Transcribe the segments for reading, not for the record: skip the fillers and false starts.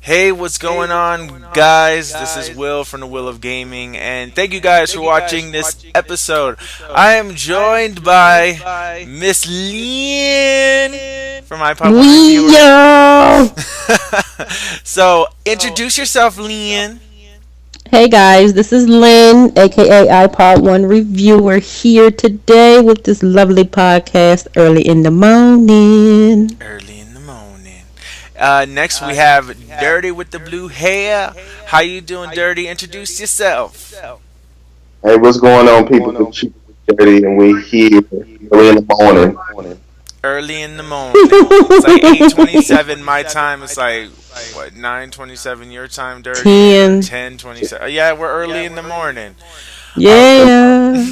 Hey, what's going on, guys? This is Will from TheWillOfGaming, and thank you guys for watching this episode. I am joined by Miss Lynn from my public reviewer. So, introduce yourself, Lynn. Hey guys, this is Lynn, aka iPod1 Reviewer, here today with this lovely podcast early in the morning. Next we have Dirty with the blue hair. How you doing, Dirty? Introduce yourself. Hey, what's going on, people? It's Dirty, and we here early in the morning. Early in the morning. It's like 8:27 my time. It's like what 9:27 your time, Dirty. 10:27. Yeah, we're early in the morning. Yeah.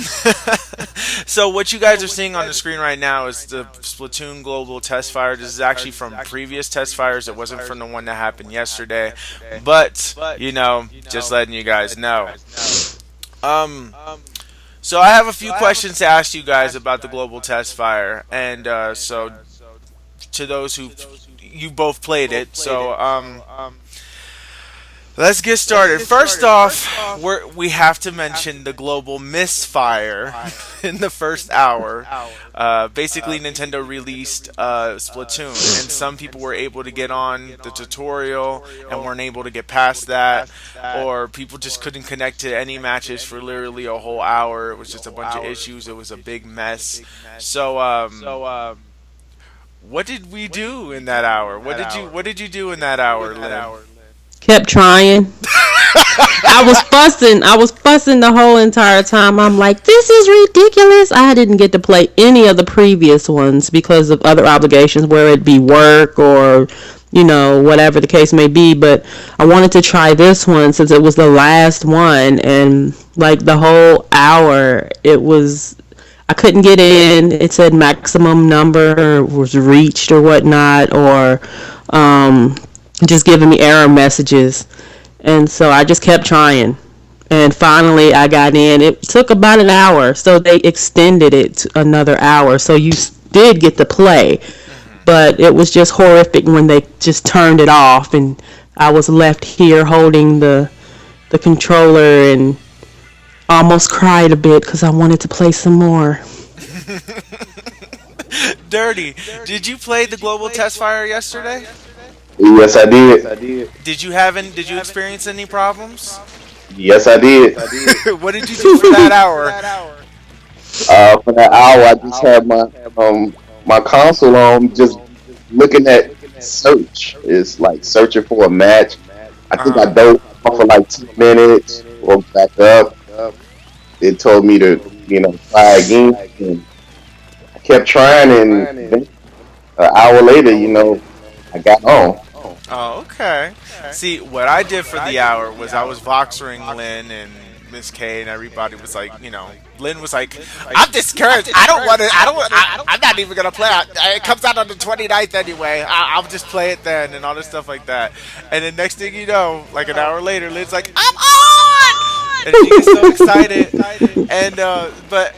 So what you guys are seeing on the screen right now is the Splatoon global test fire. This is actually from previous test fires. It wasn't from the one that happened yesterday. But, just letting you guys know. So I have a few questions to ask you guys about the global test fire. And so to those who you both played it. So let's get started. First off, we have to mention the global misfire in the first hour. Basically, Nintendo released Splatoon, and some people were able to get on the tutorial and weren't able to get past that, or people just couldn't connect to any matches for literally a whole hour. It was just a bunch of issues. It was a big mess. So, what did we do in that hour? What did you do in that hour, Lynn? Kept trying. I was fussing the whole entire time. I'm like, this is ridiculous. I didn't get to play any of the previous ones because of other obligations, where it be work or whatever the case may be. But I wanted to try this one since it was the last one, and like the whole hour I couldn't get in. It said maximum number was reached or whatnot, or just giving me error messages. And so I just kept trying. And finally I got in. It took about an hour, so they extended it to another hour. So you did get to play. But it was just horrific when they just turned it off, and I was left here holding the controller and almost cried a bit because I wanted to play some more. Dirty, did you play the global test fire yesterday? Yes, I did. Did you experience any problems? Yes, I did. What did you do for that hour? For that hour, I just had my console on, just looking at search. It's like searching for a match. I think I dozed off for like 2 minutes, woke back up. It told me to, try again. And I kept trying, and then an hour later, I got on. Oh, okay. See, what I did for the hour was I was voxering Lynn and Miss K, and everybody was like, Lynn was like, I'm discouraged. I'm not even going to play it. It comes out on the 29th anyway. I'll just play it then, and all this stuff like that. And then next thing you know, like an hour later, Lynn's like, I'm on! And she gets so excited. And, but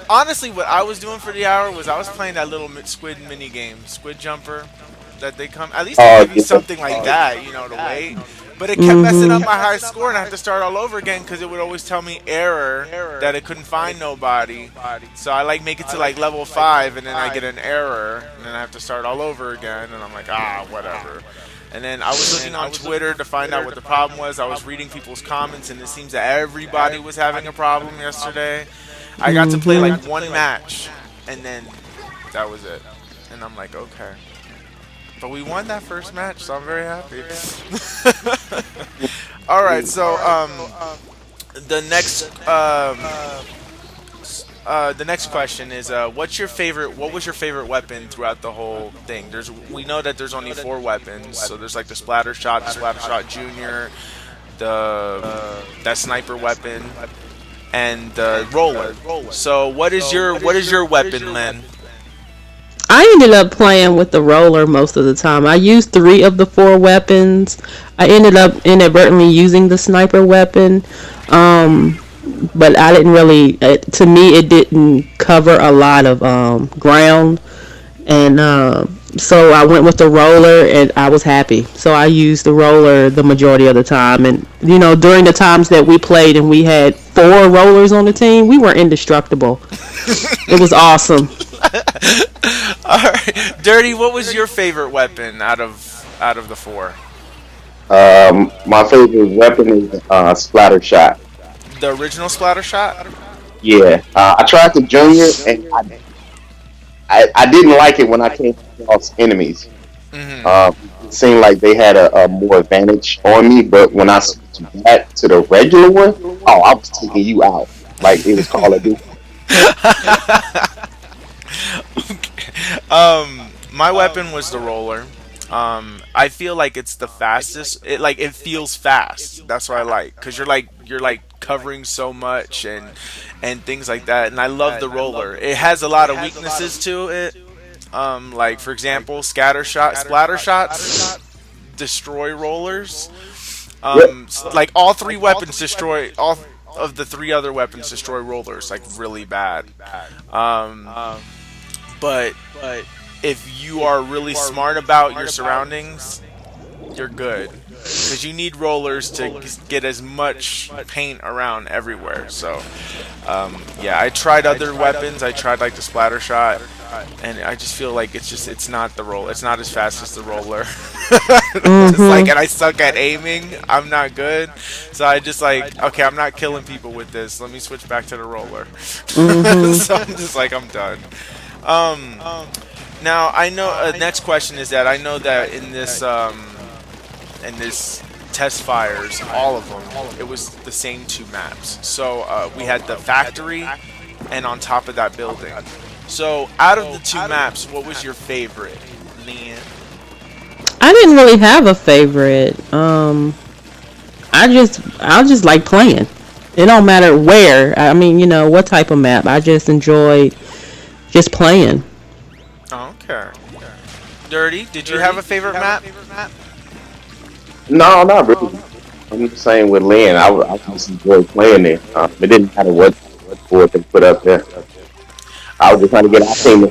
honestly, what I was doing for the hour was I was playing that little squid mini game, Squid Jumper. That they come, at least they give you something like that, to wait. But it kept messing up my high score, and I had to start all over again because it would always tell me error, that it couldn't find nobody. So I make it to like level 5, and then I get an error, and then I have to start all over again, and I'm like, whatever. And then I was looking on Twitter to find out what the problem was. I was reading people's comments, and it seems that everybody was having a problem yesterday. I got to play like one match, and then that was it. And I'm like, okay. But we won that first match, so I'm very happy. All right, so the next question is, what was your favorite weapon throughout the whole thing? We know that there's only 4 weapons, so there's like the splatter shot junior, that sniper weapon, and the roller. So what is your weapon, Lynn? I ended up playing with the roller most of the time. I used 3 of the 4 weapons. I ended up inadvertently using the sniper weapon. But I didn't really, to me, it didn't cover a lot of ground. And So I went with the roller and I was happy. So I used the roller the majority of the time. And, during the times that we played and we had 4 rollers on the team, we were indestructible. It was awesome. All right, Dirty. What was your favorite weapon out of the four? My favorite weapon is splatter shot. The original splatter shot. Yeah, I tried the junior, and I didn't like it when I came across enemies. Hmm. It seemed like they had a more advantage on me, but when I switched back to the regular one, oh, I was taking you out like it was Call of Duty. My weapon was the roller. I feel like it's the fastest. It feels fast. That's what I like because you're like covering so much and things like that. And I love the roller. It has a lot of weaknesses to it. Like for example, splatter shots destroy rollers. Yep. Like all three weapons destroy all of the three other weapons destroy rollers like really bad. Um, but if you are really smart about your surroundings, you're good because you need rollers to get as much paint around everywhere. So, yeah, I tried other weapons. I tried like the splatter shot, and I just feel like it's not the roll. It's not as fast as the roller. Just like, and I suck at aiming. I'm not good, so I just like okay, I'm not killing people with this. Let me switch back to the roller. So I'm just like I'm done. Um, Now I know. Next question is that I know that in this test fires, all of them, it was the same 2 maps. So we had the factory, and on top of that building. So out of the 2 maps, what was your favorite, Leanne? I didn't really have a favorite. I just like playing. It don't matter where. I mean, what type of map. I just enjoyed just playing. Oh, okay. Dirty. Did you have a favorite map? No, not really. I'm the same with Lynn. I just enjoyed playing it. It didn't matter what board they put up there. I was just trying to get our team.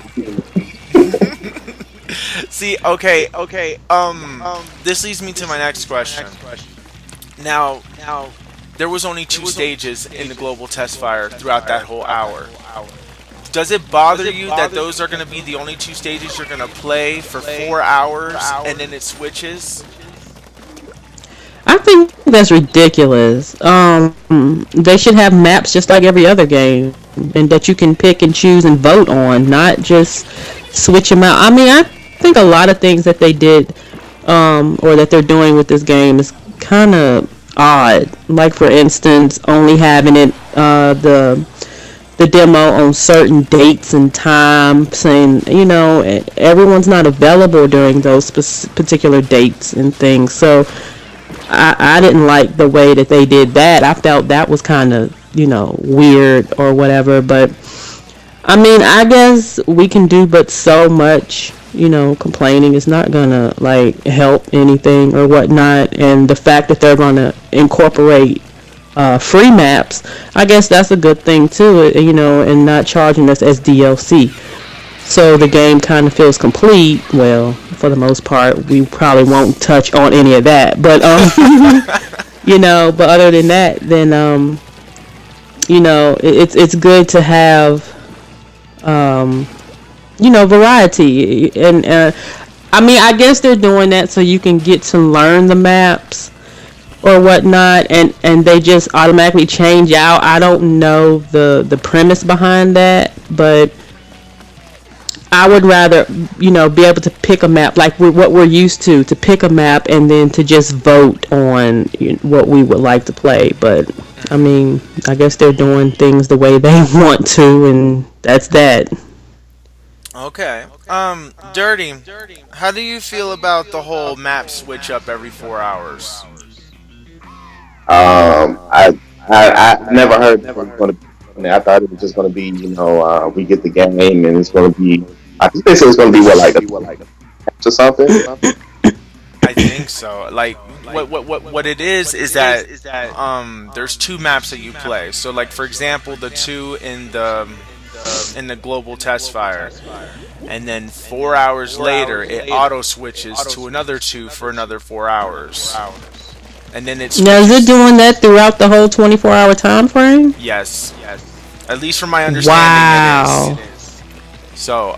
See, okay. This leads me to my next question. Now, there was only 2 stages in the global test fire throughout that whole hour. Does it bother you that those are going to be the only 2 stages you're going to play for 4 hours and then it switches? I think that's ridiculous. They should have maps just like every other game, and that you can pick and choose and vote on, not just switch them out. I mean, I think a lot of things that they did, or that they're doing with this game is kind of odd. Like for instance, only having it the demo on certain dates and times, saying everyone's not available during those particular dates and things. So I didn't like the way that they did that. I felt that was kind of weird or whatever. But I mean, I guess we can do but so much. Complaining is not gonna like help anything or whatnot. And the fact that they're gonna incorporate free maps, I guess that's a good thing too, and not charging us as DLC. So the game kind of feels complete. Well, for the most part, we probably won't touch on any of that. But but other than that, then it's good to have variety. And I mean, I guess they're doing that so you can get to learn the maps or whatnot, and they just automatically change out. I don't know the premise behind that, but I would rather be able to pick a map like what we're used to pick a map and then to just vote on what we would like to play. But I mean, I guess they're doing things the way they want to, and that's that. Okay. Dirty. How do you feel about the whole map switch up every 4 hours? I never heard it was going to be. I thought it was just going to be, we get the game and it's going to be. I think they said it's going to be like a or something. I think so. Like what it is that there's 2 maps that you play. So like for example, the two in the global Testfire, and then 4 hours later it auto switches to another 2 for another 4 hours, and then it's Now, is it doing that throughout the whole 24-hour time frame? Yes, at least from my understanding. Wow. It is. So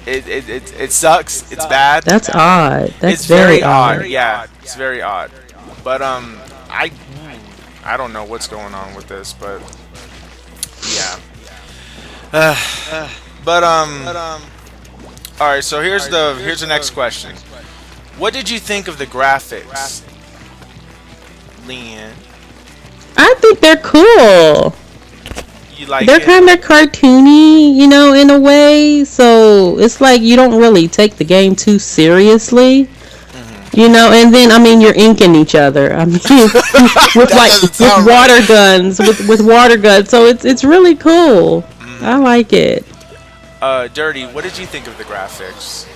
it sucks. It's bad. That's odd. That's It's very odd. odd. Yeah, it's very odd. But I don't know what's going on with this, but yeah. All right. So here's the next question. What did you think of the graphics, Leanne? I think they're cool. You like They're it? kind of cartoony, you know, in a way. So it's like you don't really take the game too seriously. You know, and then I mean you're inking each other. I mean, with water guns, with water guns. So it's really cool. I like it. Dirty. What did you think of the graphics?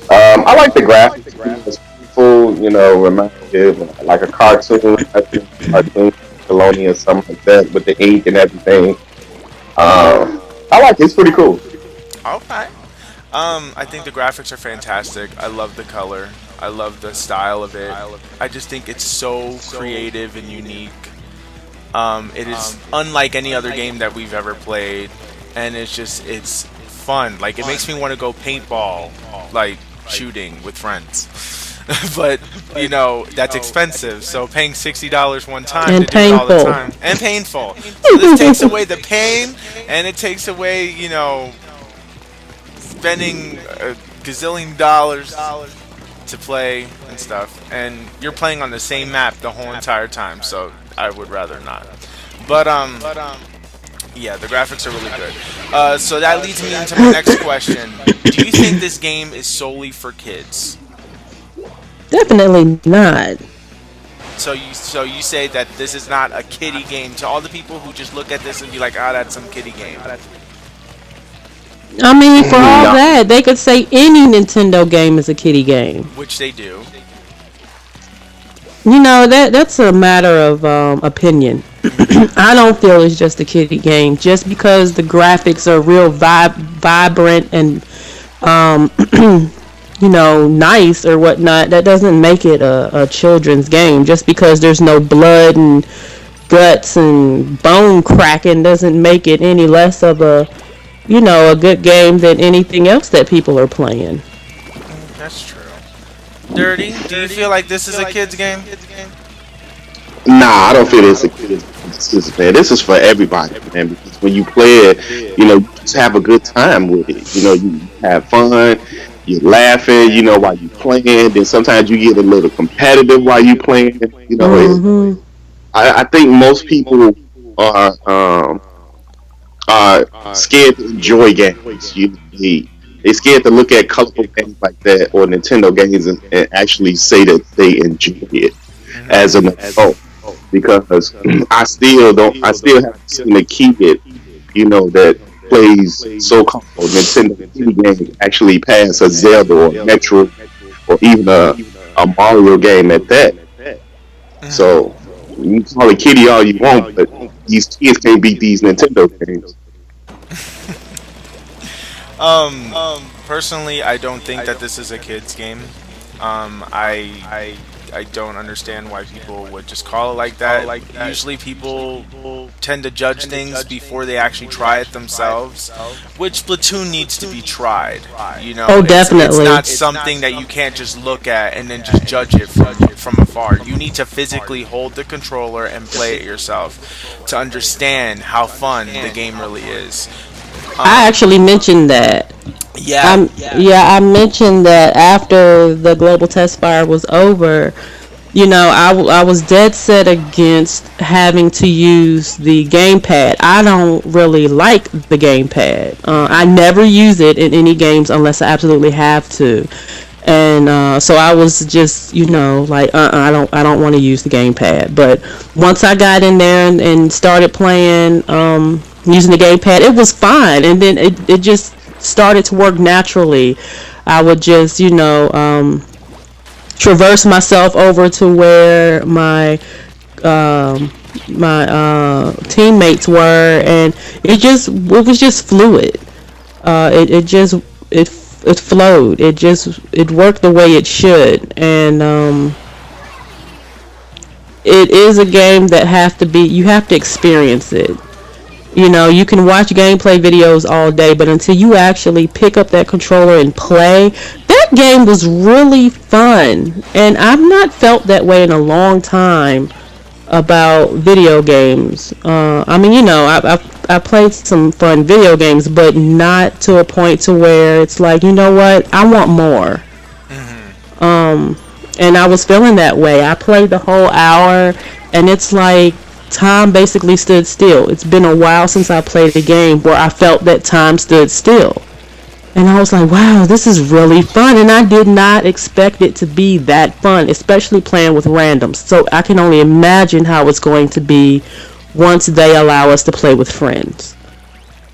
I like the graphics. It's beautiful, you know, reminds me of like a cartoon, I think cartoon, Colonial or something like that, with the ink and everything. I like it. It's pretty cool. Okay. I think the graphics are fantastic. I love the color. I love the style of it. I just think it's so creative and unique. It is unlike any other game that we've ever played, and it's fun. Like, it makes me want to go paintball, like shooting with friends. But you know that's expensive, so paying $60 one time And to do it all the painful. time, and painful. So this takes away the pain, and it takes away, you know, spending a gazillion dollars to play and stuff, and you're playing on the same map the whole entire time. So I would rather not. But yeah, the graphics are really good. So that leads me into my next question. Do you think this game is solely for kids? Definitely not. So you say that this is not a kiddie game. To all the people who just look at this and be like, "Ah, that's some kiddie game." I mean, for all that, they could say any Nintendo game is a kiddie game. Which they do. You know, that's a matter of opinion. I don't feel it's just a kiddie game. Just because the graphics are real vibrant and you know, nice or whatnot, that doesn't make it a children's game. Just because there's no blood and guts and bone cracking doesn't make it any less of a, you know, a good game than anything else that people are playing. That's true. Dirty, do you feel like this is a kid's game? Nah, I don't feel it's a kid. This is for everybody, man. Because when you play it, you know, you just have a good time with it. You know, you have fun, you're laughing, you know, while you playing. Then sometimes you get a little competitive while you playing. You know, I think most people are scared to enjoy games. They scared to look at colorful games like that or Nintendo games and actually say that they enjoy it as an adult. Because I still haven't seen a kid, you know, that plays so-called Nintendo games actually pass a Zelda or a Metro or even a Mario game at that. So you can call it kiddie all you want, but these kids can't beat these Nintendo games. Personally, I don't think that this is a kid's game. I don't understand why people would just call it like that. Usually people tend to judge things before they actually try it themselves, which Splatoon needs to be tried. You know, Oh, it's definitely. not something that you can't just look at and then just judge it from afar. You need to physically hold the controller and play it yourself to understand how fun the game really is. I actually mentioned that. Yeah. I mentioned that after the global test fire was over, you know, I was dead set against having to use the gamepad. I don't really like the gamepad. I never use it in any games unless I absolutely have to. And so I was just, you know, like, I don't want to use the gamepad. But once I got in there and started playing using the gamepad, it was fine. And then it just started to work naturally. I would just, you know, traverse myself over to where my teammates were, and it was just fluid. It just it flowed. It worked the way it should, and it is a game that you have to experience it. You know, you can watch gameplay videos all day, but until you actually pick up that controller and play, that game was really fun. And I've not felt that way in a long time about video games. I mean, you know, I played some fun video games, but not to a point to where it's like, you know what, I want more. And I was feeling that way. I played the whole hour, and it's like time basically stood still. It's been a while since I played a game where I felt that time stood still. And I was like, wow, this is really fun. And I did not expect it to be that fun, especially playing with randoms. So I can only imagine how it's going to be once they allow us to play with friends.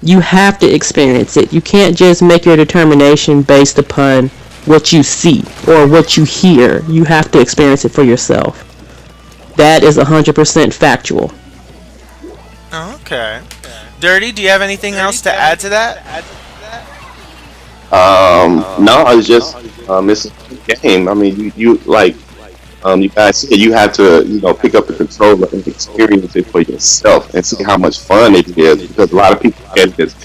You have to experience it. You can't just make your determination based upon what you see or what you hear. You have to experience it for yourself. That is 100% factual. Okay. Dirty, do you have anything else to add to that? No, it's just it's a game. I mean, you like you guys said, you have to pick up the controller and experience it for yourself and see how much fun it is, because a lot of people get this.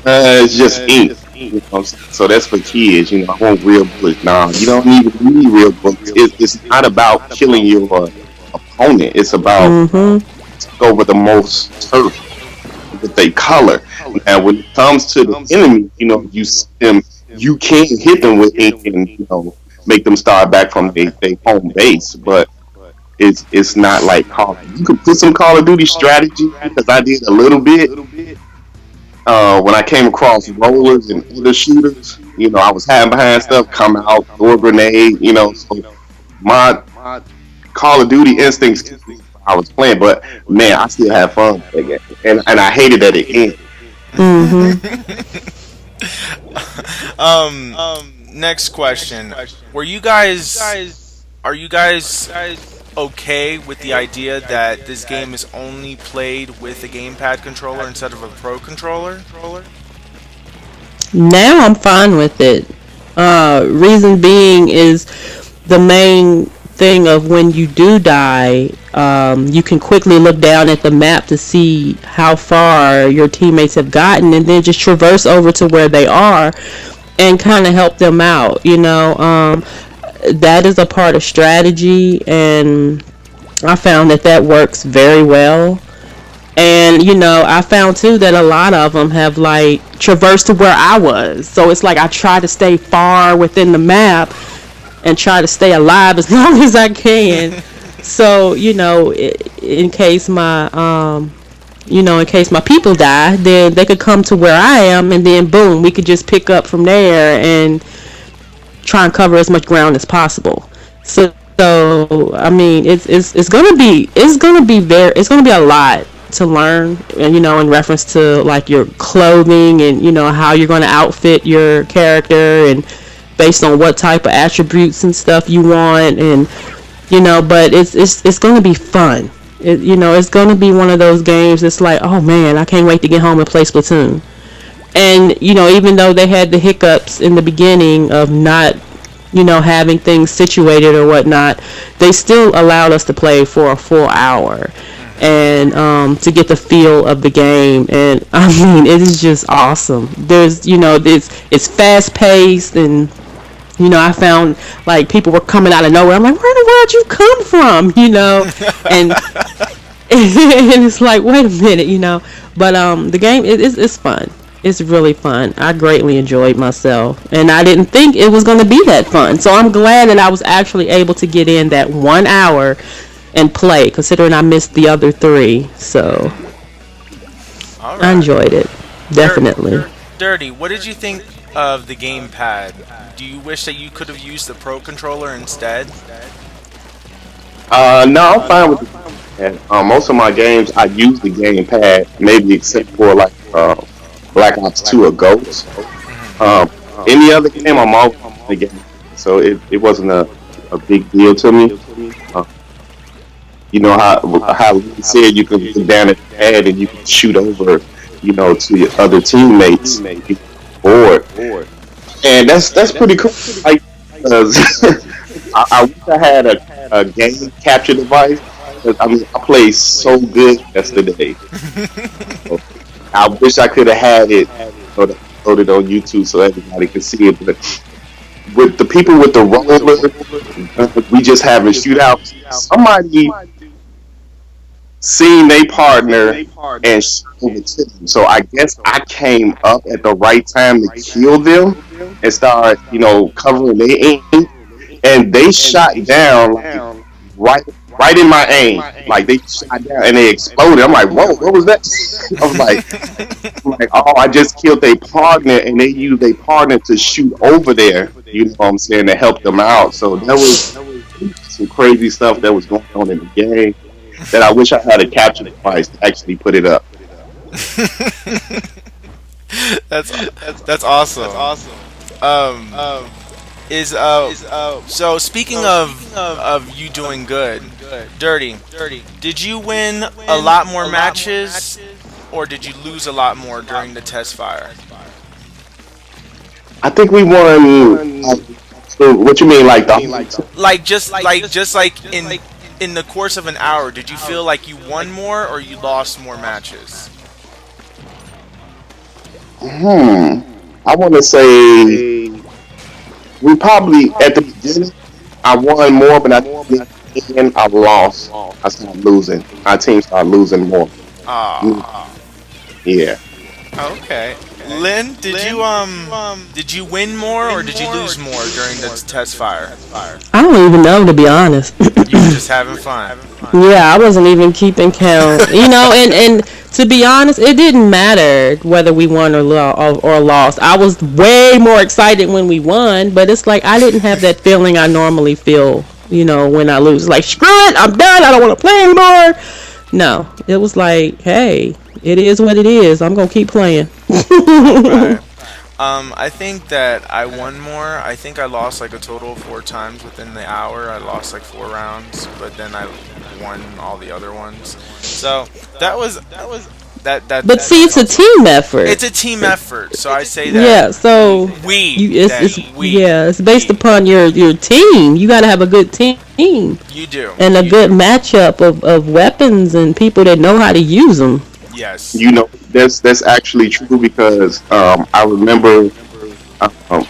It's just ink. So that's for kids. I want real bullets. Nah, you don't need real bullets. It's not about killing your opponent. It's about over the most turf with a color. And when it comes to the enemy, you see them, you can't hit them with ink and make them start back from their home base. But it's not like you can put some Call of Duty strategy, because I did a little bit. When I came across rollers and other shooters, I was hiding behind stuff, come out, throw a grenade, so my Call of Duty instincts, I was playing, but man, I still had fun with that game, and I hated that it ended. Next question: are you guys okay with the idea that this game is only played with a gamepad controller instead of a pro controller? Now I'm fine with it. Reason being is the main thing of when you do die, you can quickly look down at the map to see how far your teammates have gotten, and then just traverse over to where they are and kind of help them out. That is a part of strategy, and I found that works very well. And I found too that a lot of them have like traversed to where I was, so it's like I try to stay far within the map and try to stay alive as long as I can. So in case my in case my people die, then they could come to where I am, and then boom, we could just pick up from there and try and cover as much ground as possible. So I mean, it's gonna be a lot to learn, and in reference to like your clothing and how you're going to outfit your character, and based on what type of attributes and stuff you want, and but it's going to be fun. It's going to be one of those games that's like, oh man, I can't wait to get home and play Splatoon. And even though they had the hiccups in the beginning of not having things situated or whatnot, they still allowed us to play for a full hour and to get the feel of the game. And I mean, it is just awesome. There's it's fast paced, and I found like people were coming out of nowhere. I'm like, where in the world you come from? And and it's like, wait a minute, but the game it's fun. It's really fun. I greatly enjoyed myself, and I didn't think it was going to be that fun. So I'm glad that I was actually able to get in that 1 hour and play, considering I missed the other 3. So right. I enjoyed it, definitely. Dirty, what did you think of the gamepad? Do you wish that you could have used the pro controller instead? No, I'm fine with the gamepad. Most of my games I use the gamepad, maybe except for like Black Ops 2 or Ghost. Any other game, I'm always on the game, so it wasn't a big deal to me. You know how Lee said you can look down at the pad and you can shoot over, to your other teammates board, and that's pretty cool. Like, 'cause I wish I had a game capture device. 'Cause, I mean, I played so good yesterday. I wish I could have had it, put it on YouTube so everybody could see it. But with the people with the roller, we just having shootouts. Somebody seen their partner and showed it to them. So I guess I came up at the right time to kill them and start, covering their aim. And they shot down like right in my aim. Like they shot down and they exploded. I'm like, whoa, what was that? I was like, oh, I just killed their partner, and they used their partner to shoot over there. You know what I'm saying, to help them out. So that was some crazy stuff that was going on in the game that I wish I had a capture device to actually put it up. That's awesome. So speaking of you doing good, Dirty, did you win a lot more matches, or did you lose a lot more during the Testfire? I think we won. So what you mean, like just in the course of an hour, did you feel like you won more or you lost more matches? I want to say we probably at the beginning I won more, but I lost. I started losing. Our team started losing more. Yeah. Okay. Lynn, did you win more or did you lose more during the Testfire? I don't even know, to be honest. You were just having fun. Yeah, I wasn't even keeping count. And to be honest, it didn't matter whether we won or lost. I was way more excited when we won, but it's like I didn't have that feeling I normally feel, when I lose. Like, screw it, I'm done, I don't want to play anymore. No, it was like, hey, it is what it is. I'm going to keep playing. Right. I think that I won more. I think I lost like a total of 4 times within the hour. I lost like 4 rounds, but then I won all the other ones. So that was. But see, it's a team effort. It's a team effort. So I say that. Yeah. So it's based upon your team. You got to have a good team. You do. And a good matchup of weapons and people that know how to use them. Yes. That's actually true because I remember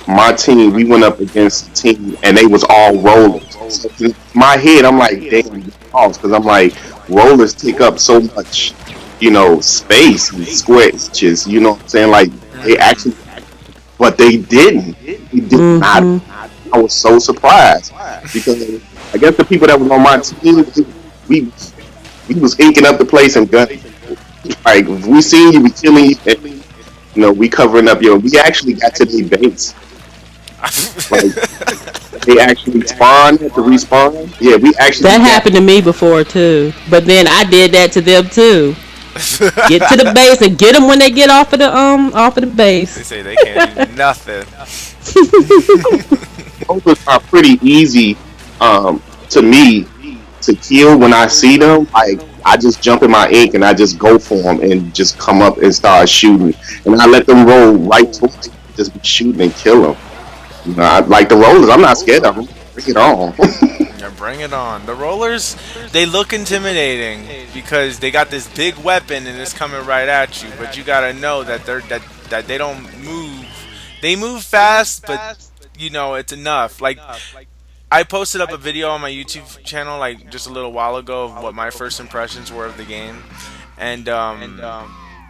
my team. We went up against a team and they was all rollers. So in my head, I'm like, damn, because I'm like, rollers take up so much, space and square inches. You know what I'm saying? Like they actually, but they didn't. They did not. I was so surprised because I guess the people that was on my team, we was inking up the place and gunning. Like, if we seen you, we killing you, and, we covering up we actually got to their base. Like, they actually spawned to respawn. Yeah, we actually. That happened to me before too, but then I did that to them too. Get to the base and get them when they get off of the base. They say they can't do nothing. Those are pretty easy, to me to kill when I see them. Like, I just jump in my ink and I just go for them and just come up and start shooting, and I let them roll right towards me, just be shooting and kill them. I like the rollers. I'm not scared of them. Bring it on. Yeah, bring it on. The rollers, they look intimidating because they got this big weapon and it's coming right at you. But you gotta know that that they don't move. They move fast, but it's enough. Like, I posted up a video on my YouTube channel like just a little while ago of what my first impressions were of the game, and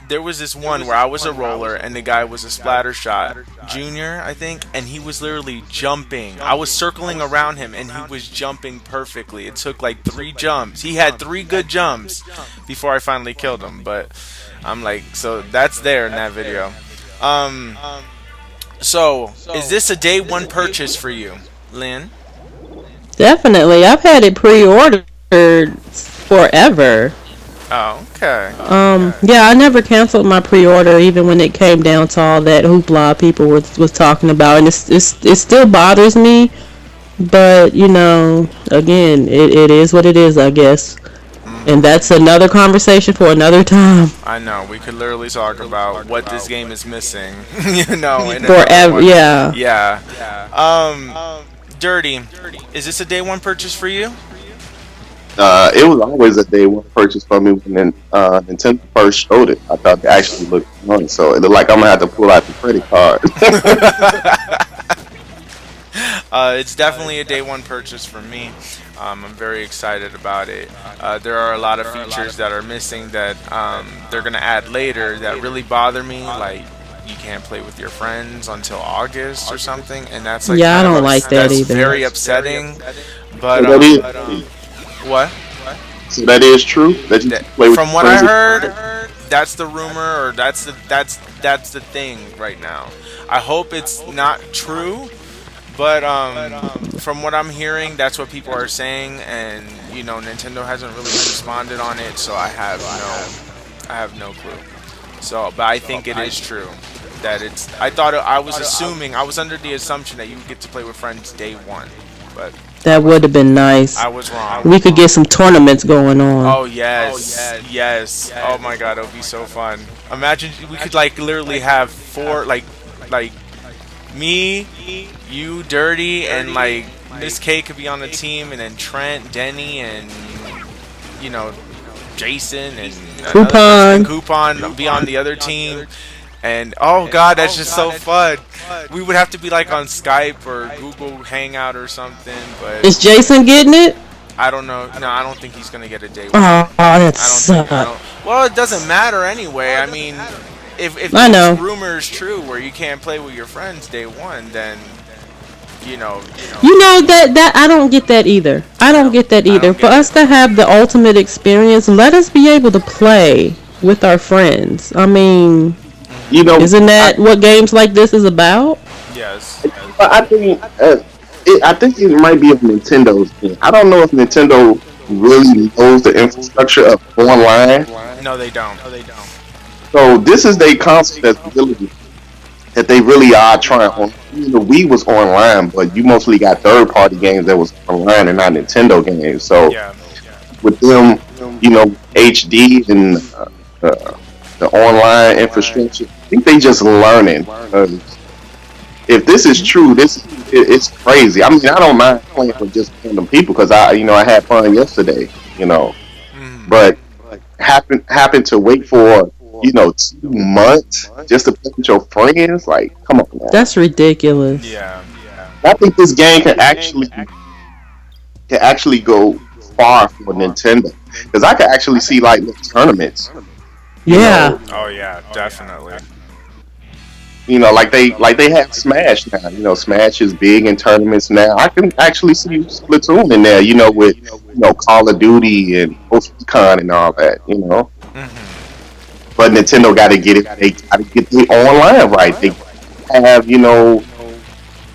there was this one where I was a roller and the guy was a splatter shot junior, I think, and he was literally jumping. I was circling around him and he was jumping perfectly. It took like 3 jumps. He had 3 good jumps before I finally killed him. But I'm like, so that's there in that video. So is this a day 1 purchase for you, Lynn? Definitely. I've had it pre-ordered forever. Oh, okay. Yeah, I never canceled my pre-order even when it came down to all that hoopla people was talking about, and it still bothers me, but again, it is what it is, I guess. And that's another conversation for another time. I know. We could literally talk about what this game is missing. You know, in another Forever, one. yeah. Yeah. Dirty. Is this a day one purchase for you? It was always a day one purchase for me when Nintendo first showed it. I thought it actually looked fun, so it looked like I'm gonna have to pull out the credit card. It's definitely a day one purchase for me. I'm very excited about it. There are a lot of features that are missing that they're gonna add later that really bother me. Like you can't play with your friends until August or something, and that's like Yeah, I kind of don't like that that's either. very upsetting. But So that is, what? so that is true that you can play with From your what I friends. heard, that's the rumor, or that's the thing right now. I hope it's not true, but from what I'm hearing, that's what people are saying, and you know, Nintendo hasn't really responded on it, so I have no clue. So, but I think it is true that it's. I was under the assumption that you would get to play with friends day one, but That would have been nice. I was wrong. We could get some tournaments going on. Oh yes. Oh my god, it would be so fun. Imagine we could like literally have four like me, you, Dirty, and like Miss K could be on the team, and then Trent, Denny, and you know Jason and Coupon be on the other team. And oh god, that's just so fun. We would have to be like on Skype or Google Hangout or something, but Is Jason getting it? I don't know. No, I don't think he's gonna get a day one. Oh, that I don't sucks. well, it doesn't matter anyway. I mean, if I know. this rumor is true where you can't play with your friends day one, then you know. You know that I don't get that either. I don't get that either. For us to have the ultimate experience, let us be able to play with our friends. I mean, You know, isn't that what games like this is about? Yes. But I think it might be of Nintendo's thing. I don't know if Nintendo really knows the infrastructure of online. No, they don't. So this is their console that they really are trying on. The Wii was online, but you mostly got third party games that was online and not Nintendo games. So Yeah. with them, you know, HD and the online infrastructure, I think they just learning. If this is true, it's crazy. I mean, I don't mind playing with just random people because I had fun yesterday, you know. But happen to wait for 2 months just to play with your friends, like, come on, man. That's ridiculous. Yeah. I think this game can actually go far for Nintendo because I can actually see like little tournaments. Yeah. Oh yeah, definitely. Like they have Smash now. Smash is big in tournaments now. I can actually see Splatoon in there. With Call of Duty and Ghost Recon and all that. But Nintendo got to get it. They got to get the online right. They have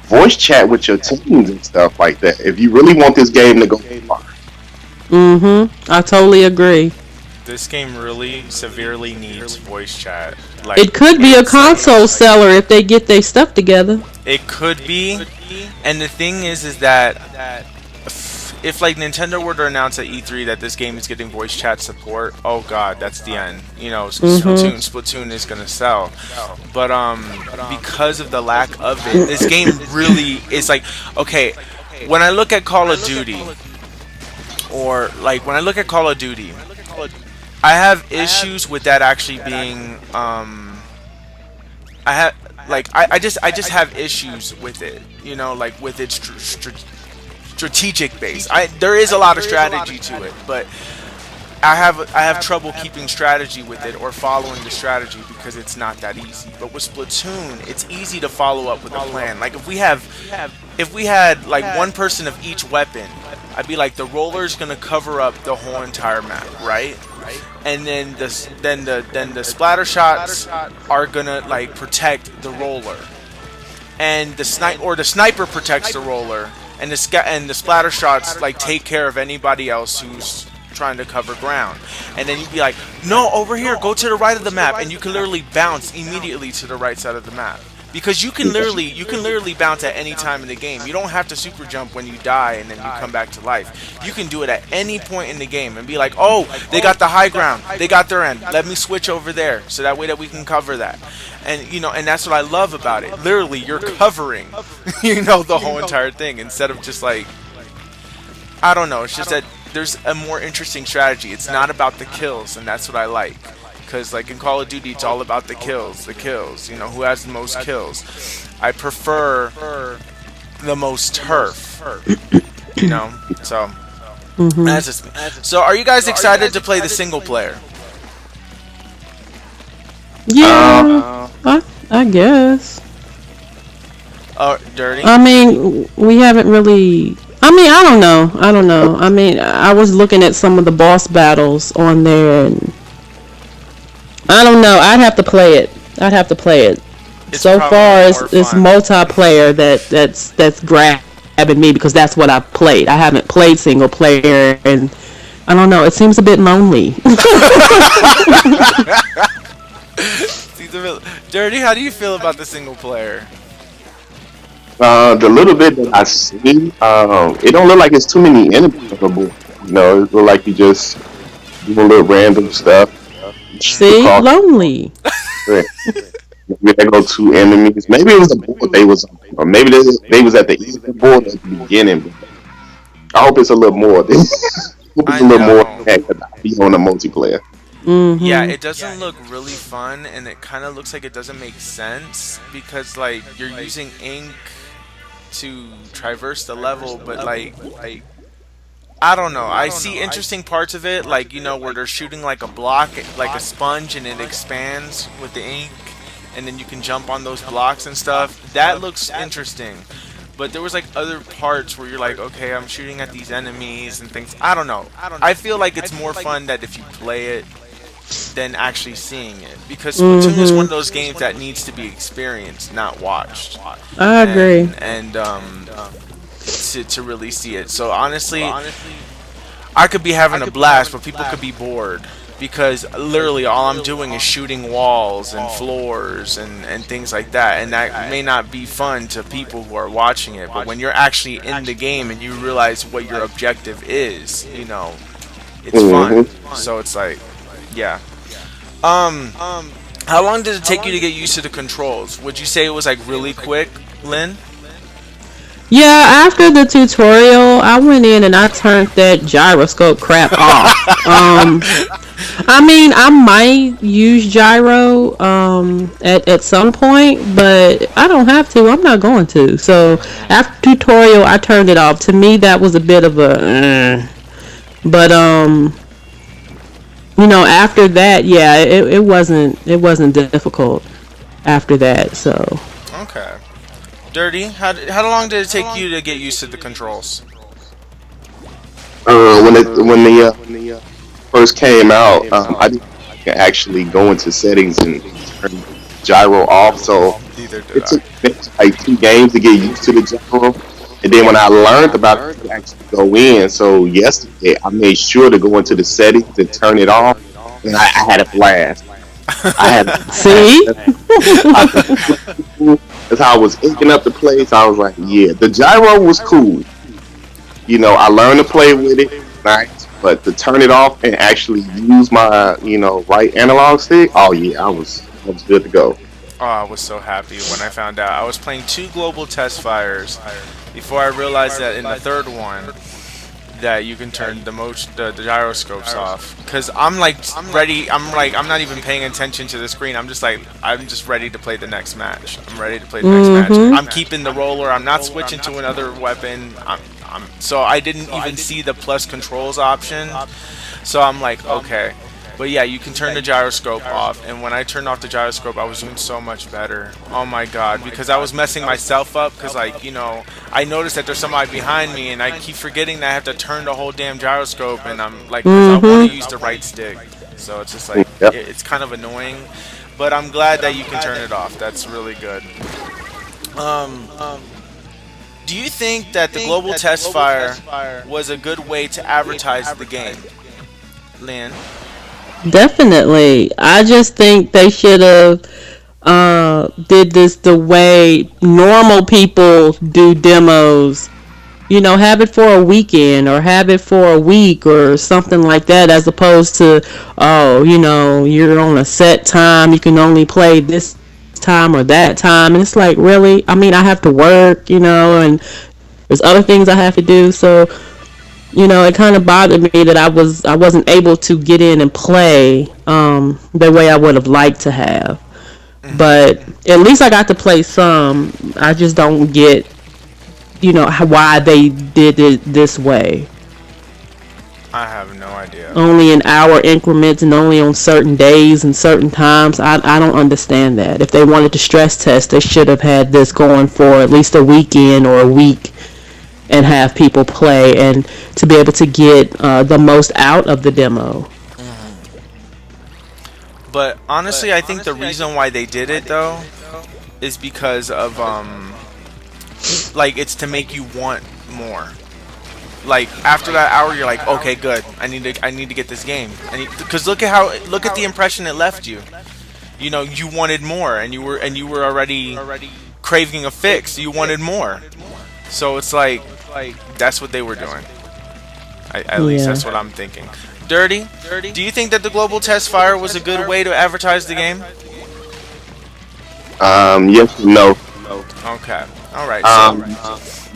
voice chat with your teams and stuff like that. If you really want this game to go far. I totally agree. This game really severely needs voice chat. Like, It could be a console seller if they get their stuff together. It could be, and the thing is that if like Nintendo were to announce at E3 that this game is getting voice chat support, oh god, that's the end. Splatoon is gonna sell. But because of the lack of it, this game really is like, okay, when I look at Call of Duty, or like when I look at Call of Duty, I have issues with that actually being I just have issues with it, like with its strategic base. There is a lot of strategy to it, but I have trouble keeping strategy with it or following the strategy because it's not that easy. But with Splatoon, it's easy to follow up with a plan. Like if we had like one person of each weapon, I'd be like, the roller's gonna cover up the whole entire map, right? And then the splatter shots are gonna like protect the roller, and the sniper protects the roller, and the splatter shots like take care of anybody else who's trying to cover ground. And then you'd be like, no, over here, go to the right of the map, and you can literally bounce immediately to the right side of the map. because you can literally bounce at any time in the game. You don't have to super jump when you die and then you come back to life. You can do it at any point in the game and be like, oh, they got the high ground, they got their end. Let me switch over there so that way that we can cover that. And and that's what I love about it. Literally, you're covering, the whole entire thing instead of just like, I don't know. It's just that there's a more interesting strategy. It's not about the kills, and that's what I like. Because like in Call of Duty, it's all about the kills. Who has the most kills. I prefer the most turf. So that's just me. So are you guys excited to play the single player? Yeah, I guess. Dirty. I mean, we haven't really. I mean, I don't know. I mean, I was looking at some of the boss battles on there, and I don't know. I'd have to play it. So far, it's multiplayer that's grabbing me because that's what I've played. I haven't played single player, and I don't know. It seems a bit lonely. Dirty, how do you feel about the single player? The little bit that I see, it don't look like it's too many enemies on the board. It look like you just do a little random stuff. See, lonely. Maybe they go 2 enemies. Maybe it was a board they was on, or maybe they was at the end of the board at the beginning. I hope it's a little more. Be on the multiplayer. Mm-hmm. Yeah, it doesn't look really fun, and it kind of looks like it doesn't make sense because like you're using ink to traverse the level, but like I don't know. I see interesting parts of it, like where they're shooting like a block, like a sponge, and it expands with the ink, and then you can jump on those blocks and stuff. That looks interesting. But there was like other parts where you're like, okay, I'm shooting at these enemies and things. I don't know. I feel like it's more fun that if you play it than actually seeing it, because Splatoon is one of those games that needs to be experienced, not watched. I agree. And to really see it. So honestly, I could be having a blast, but people could be bored. Because literally all I'm doing is shooting walls and floors and things like that. And that may not be fun to people who are watching it. But when you're actually in the game and you realize what your objective is, it's fun. So it's like, yeah. How long did it take you to get used to the controls? Would you say it was like really quick, Lynn? Yeah, after the tutorial, I went in and I turned that gyroscope crap off. I mean, I might use gyro at some point, but I don't have to. I'm not going to. So after tutorial, I turned it off. To me, that was a bit of a. But after that, yeah, it wasn't difficult after that. So. Okay. Dirty, how long did it take you to get used to the controls? When the first came out, I didn't actually go into settings and turn gyro off. So it took me like 2 games to get used to the gyro. And then when I learned about it, to actually go in. So yesterday, I made sure to go into the settings and turn it off, and I had a blast. See? That's how I was inking up the place. I was like, yeah, the gyro was cool. I learned to play with it, nice, but to turn it off and actually use my, right analog stick, oh yeah, I was good to go. Oh, I was so happy when I found out. I was playing 2 global Testfires before I realized that in the third one that you can turn the gyroscopes off. Because I'm like ready. I'm not even paying attention to the screen. I'm just ready to play the next match. I'm keeping the roller. I'm not switching to another weapon. So I didn't even see the plus controls option. So I'm like, okay. But yeah, you can turn the gyroscope off, and when I turned off the gyroscope, I was doing so much better. Oh my god, because I was messing myself up, because I noticed that there's somebody behind me, and I keep forgetting that I have to turn the whole damn gyroscope, and I'm like, 'cause I want to use the right stick. So it's just like, it's kind of annoying, but I'm glad that you can turn it off. That's really good. Do you think that the global Testfire was a good way to advertise the game, Lynn? Definitely. I just think they should have did this the way normal people do demos. Have it for a weekend or have it for a week or something like that, as opposed to, oh, you're on a set time, you can only play this time or that time. And it's like, really? I mean, I have to work, and there's other things I have to do. So, it kind of bothered me that I wasn't able to get in and play the way I would have liked to have. But at least I got to play some. I just don't get why they did it this way. I have no idea. Only in hour increments and only on certain days and certain times. I don't understand that. If they wanted to stress test, they should have had this going for at least a weekend or a week and have people play and to be able to get the most out of the demo. But honestly, I think the reason why they did it though is because of like, it's to make you want more. Like, after that hour, you're like, okay, good. I need to get this game. Because look at the impression it left you. You wanted more, and you were already craving a fix. You wanted more. So it's like that's what they were doing. At least that's what I'm thinking. Dirty, do you think that the global Testfire was a good way to advertise the game? Yes, no. Okay. All right.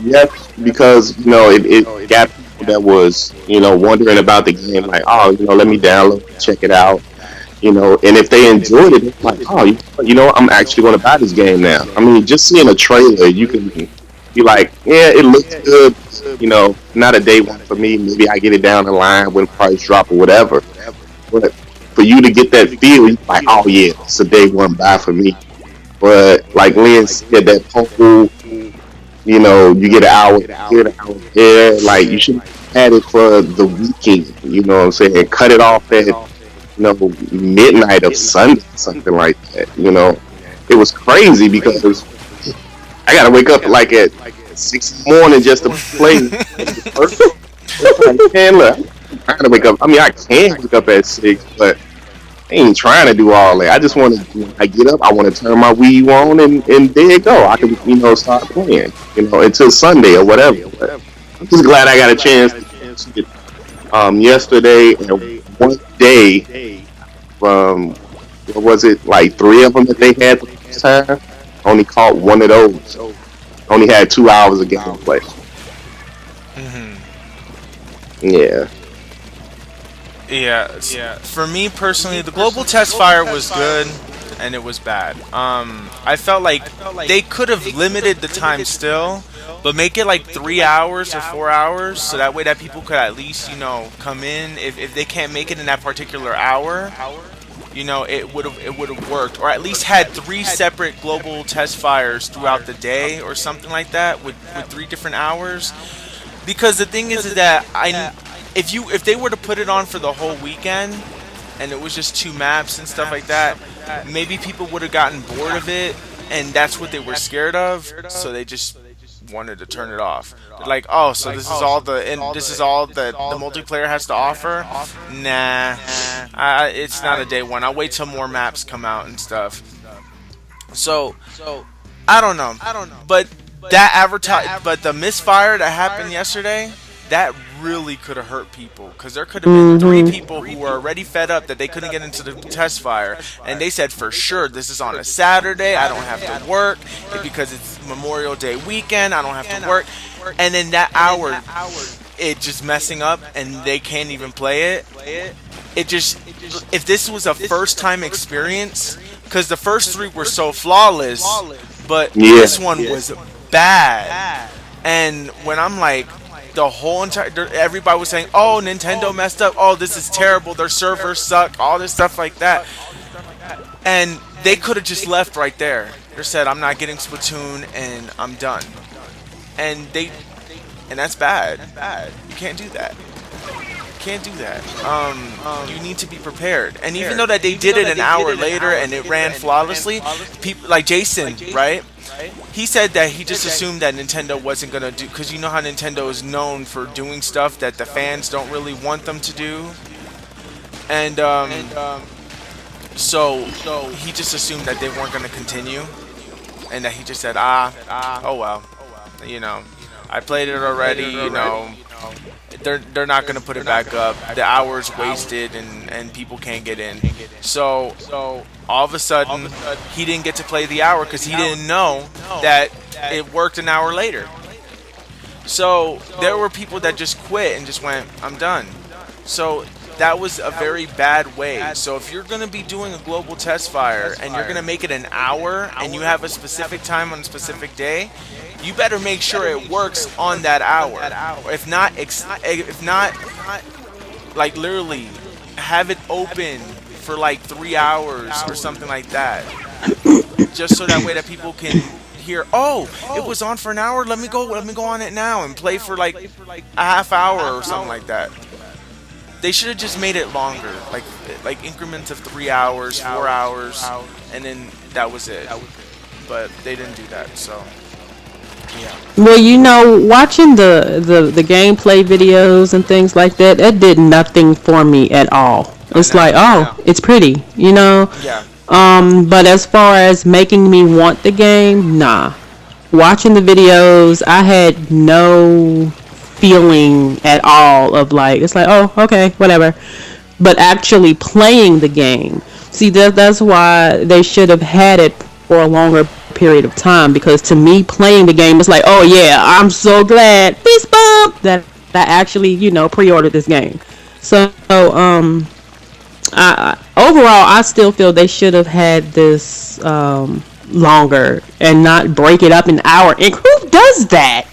Yes, because it got people that was wondering about the game, like, oh, let me download, check it out, and if they enjoyed it, it's like, oh, I'm actually going to buy this game now. I mean, just seeing a trailer, you can be like, yeah, it looks good, not a day one for me. Maybe I get it down the line when price drop or whatever. But for you to get that feel, you're like, oh yeah, it's a day one buy for me. But like Lynn said, that poll, you get an hour here, an hour there. Like, you should have had it for the weekend, you know what I'm saying? And cut it off at, midnight of Sunday, something like that, It was crazy because I got to wake up like at 6 in the morning just to play. Man, look, I'm trying to wake up. I mean, I can wake up at 6, but I ain't trying to do all that. I just want to, when I get up, I want to turn my Wii U on and there you go. I can, start playing, until Sunday or whatever. But I'm just glad I got a chance to get yesterday and one day from, what was it, like 3 of them that they had the first time. I only caught one of those. Only had 2 hours of gameplay. Yeah. Yeah. For me personally, the global Testfire was good, and it was bad. I felt like they could have limited the time still, but make it like 3 hours or 4 hours, so that way that people could at least, come in. If they can't make it in that particular hour, it would have worked, or at least had 3 separate global Testfires throughout the day or something like that with 3 different hours. Because the thing is that if they were to put it on for the whole weekend and it was just 2 maps and stuff like that, maybe people would have gotten bored of it, and that's what they were scared of, so they just wanted to turn it off. They're like, oh, so this is all that the multiplayer has to offer? Nah, it's not a day one. I'll wait till more maps come out and stuff. So I don't know, but but the misfire that happened yesterday, that really could have hurt people, because there could have been 3 people who were already fed up that they couldn't get into the Testfire, and they said, for sure, this is on a Saturday, I don't have to work, because it's Memorial Day weekend, I don't have to work, and then that hour, it just messing up, and they can't even play it. If this was a first time experience, because the first 3 were so flawless, but this one was bad, and when I'm like, the whole everybody was saying, oh, Nintendo messed up, oh, this is terrible, their servers suck, all this stuff like that, and they could have just left right there. They said, I'm not getting Splatoon and I'm done, and that's bad. You can't do that. You need to be prepared. And even though that they did it an hour later and it ran flawlessly, people like Jason, right? He said that he just assumed that Nintendo wasn't gonna do, because you know how Nintendo is known for doing stuff that the fans don't really want them to do, and so he just assumed that they weren't gonna continue, and that he just said, oh well, you know, I played it already, you know. They're not gonna put it back up. The hours wasted and people can't get in. So all of a sudden he didn't get to play the hour because he didn't know that it worked an hour later. So there were people that just quit and just went, I'm done. So that was a very bad way. So if you're going to be doing a global test fire and you're going to make it an hour and you have a specific time on a specific day, you better make sure it works on that hour. If not, like literally have it open for like 3 hours or something like that. Just so that way that people can hear, oh, it was on for an hour, let me go on it now and play for like a half hour or something like that. They should have just made it longer, like increments of 3 hours, 4 hours, and then that was it. But they didn't do that, so yeah. Well, you know, watching the gameplay videos and things like that, it did nothing for me at all. It's like, oh, it's pretty, you know. Yeah. But as far as making me want the game, nah. Watching the videos, I had no feeling at all of like, it's like, oh, okay, whatever. But actually playing the game, see, that's why they should have had it for a longer period of time, because to me playing the game was like, oh yeah, I'm so glad, fist bump, that I actually, you know, pre-ordered this game. So overall I still feel they should have had this longer and not break it up an hour. And who does that?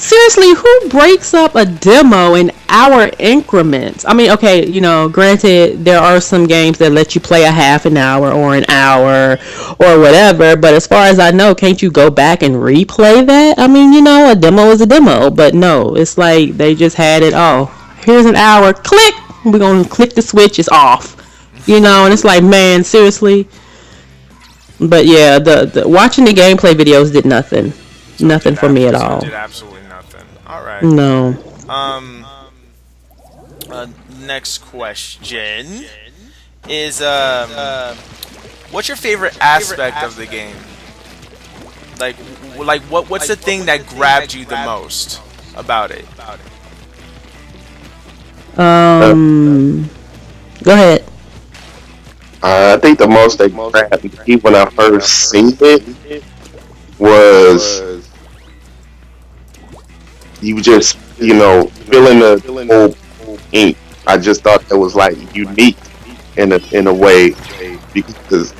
Who breaks up a demo in hour increments? I mean, okay, you know, granted, there are some games that let you play a half an hour or an hour or whatever, but as far as I know, can't you go back and replay that? I mean, you know, a demo is a demo, but no, it's like they just had it, oh, here's an hour, click, we're gonna click the switch, it's off. You know, and it's like, man, seriously? But yeah, the watching the gameplay videos did nothing. Nothing for me at all. Did absolutely nothing. All right. No. Next question is what's your favorite aspect of the game? Like what's the thing that grabbed you the most about it? Go ahead. I think the most that grabbed me when I first seen it was you just, you know, feeling the whole ink. I just thought that was like unique in a way, because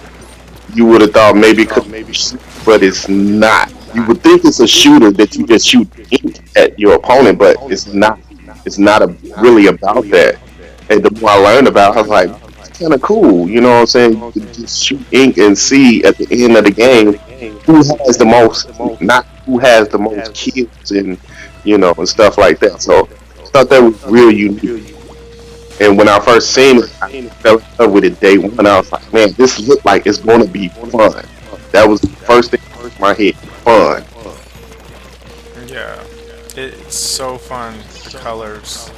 you would have thought maybe it could be shoot, but it's not. You would think it's a shooter that you just shoot ink at your opponent, but it's not. It's not really about that. And the more I learned about it, I was like, it's kind of cool. You know what I'm saying? You can just shoot ink and see at the end of the game who has the most, not who has the most kills and, you know, and stuff like that. So I thought that was real unique. And when I first seen it, I fell in love with it day one. I was like, man, this looked like it's going to be fun. That was the first thing that came to my head, fun. Yeah, it's so fun. The colors.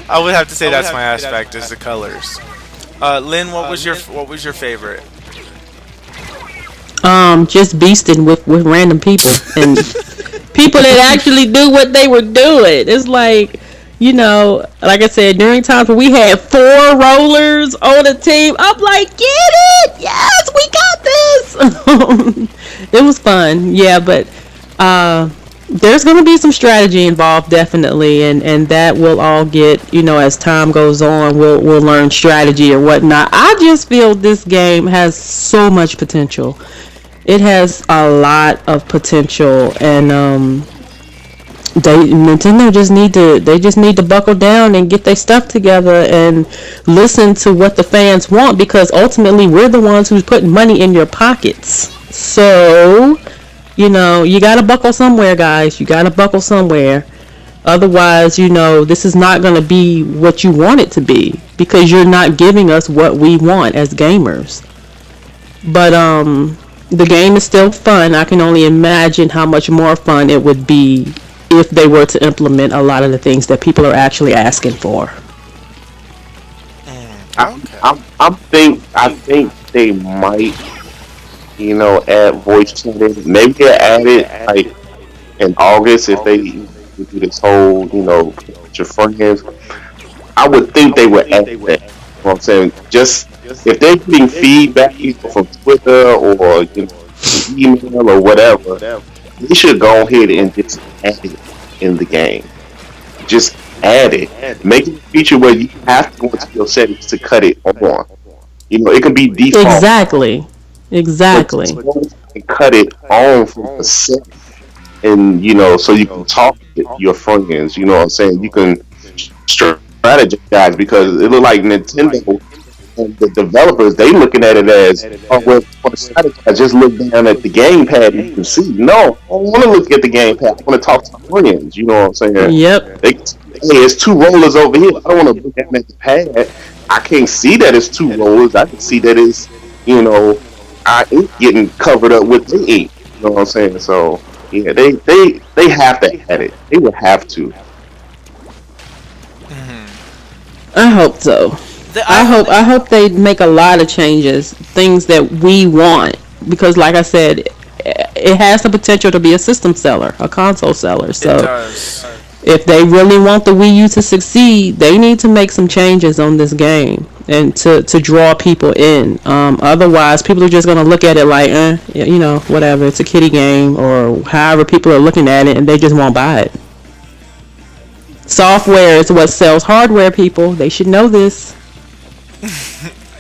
I would have to say that's my aspect, is the colors. Lynn, what was your favorite? Just beasting with random people and people that actually do what they were doing. It's like, you know, like I said, during times when we had 4 rollers on a team, I'm like, get it! Yes, we got this! It was fun, yeah, but there's going to be some strategy involved, definitely, and that will all get, you know, as time goes on, we'll learn strategy and whatnot. I just feel this game has so much potential. It has a lot of potential, and Nintendo just need to buckle down and get their stuff together and listen to what the fans want, because ultimately we're the ones who's putting money in your pockets. So, you know, you gotta buckle somewhere, guys. You gotta buckle somewhere. Otherwise, you know, this is not gonna be what you want it to be, because you're not giving us what we want as gamers. But the game is still fun. I can only imagine how much more fun it would be if they were to implement a lot of the things that people are actually asking for. I think they might, add voice chatting. Maybe they add it like in August if they do this whole, with your friends. I would think they would add that. You know what I'm saying? Just if they're getting feedback either from Twitter or email or whatever, they should go ahead and just add it in the game. Just add it. Make it a feature where you have to go into your settings to cut it on. It can be default. Exactly. And cut it on from the setting. And, so you can talk to your friends. You know what I'm saying? You can strategize because it look like Nintendo and the developers, they looking at it as, oh, well, for the strategize, just look down at the gamepad and you can see. No, I don't want to look at the gamepad. I want to talk to my friends. You know what I'm saying? Yep. Hey, it's two rollers over here. I don't want to look at them at the pad. I can't see that it's two rollers. I can see that it's, I ain't getting covered up with the ink. You know what I'm saying? So, yeah, they have to add it. They would have to. I hope so. I hope they make a lot of changes, things that we want, because like I said, it has the potential to be a system seller, a console seller. So it does. If they really want the Wii U to succeed, they need to make some changes on this game and to draw people in. Otherwise, people are just going to look at it like, whatever, it's a kiddie game, or however people are looking at it, and they just won't buy it. Software is what sells hardware, people. They should know this.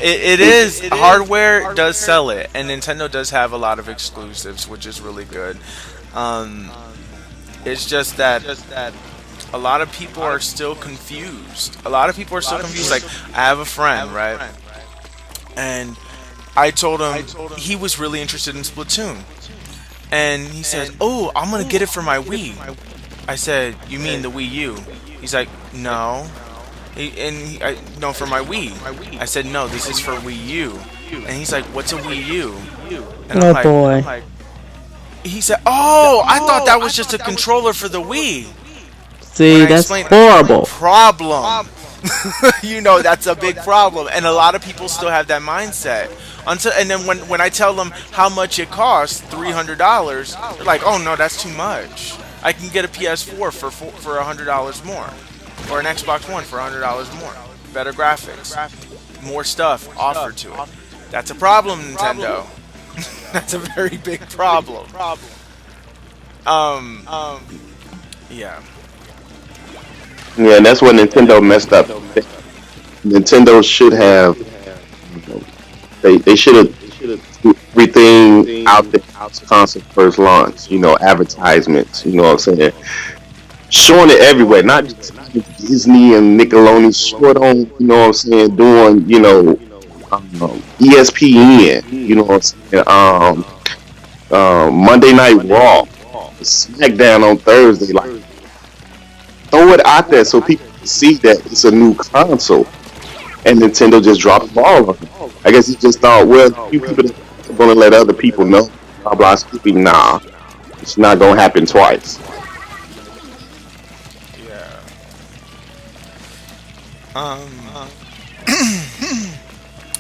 It is. Hardware does sell it, and Nintendo does have a lot of exclusives, which is really good. It's just that a lot of people are still confused. Like, I have a friend, right? And I told him he was really interested in Splatoon. And he said, oh, I'm going to get it for my Wii. I said, you mean the Wii U? He's like, no. No, for my Wii. I said, no, this is for Wii U. And he's like, what's a Wii U? And oh, boy. He said, oh, I thought that was just a controller for the Wii. See, that's horrible. Problem. That's a big problem. And a lot of people still have that mindset. And then when I tell them how much it costs, $300, they're like, oh, no, that's too much. I can get a PS4 for $100 more. Or an Xbox One for $100 more. Better graphics. More stuff offered to it. That's a problem, Nintendo. That's a very big problem. Yeah. Yeah, and that's what Nintendo messed up. Nintendo should have. They should have everything out there console first launch. Advertisements. You know what I'm saying? Showing it everywhere, not just Disney and Nickelodeon. Show it on. You know what I'm saying? Doing ESPN. You know what I'm saying? Monday Night Raw, SmackDown on Thursday. Like, throw it out there so people can see that it's a new console. And Nintendo just dropped the ball on it. I guess he just thought, well, you people are going to let other people know. Blah, blah, speaking. Nah, it's not going to happen twice. Yeah.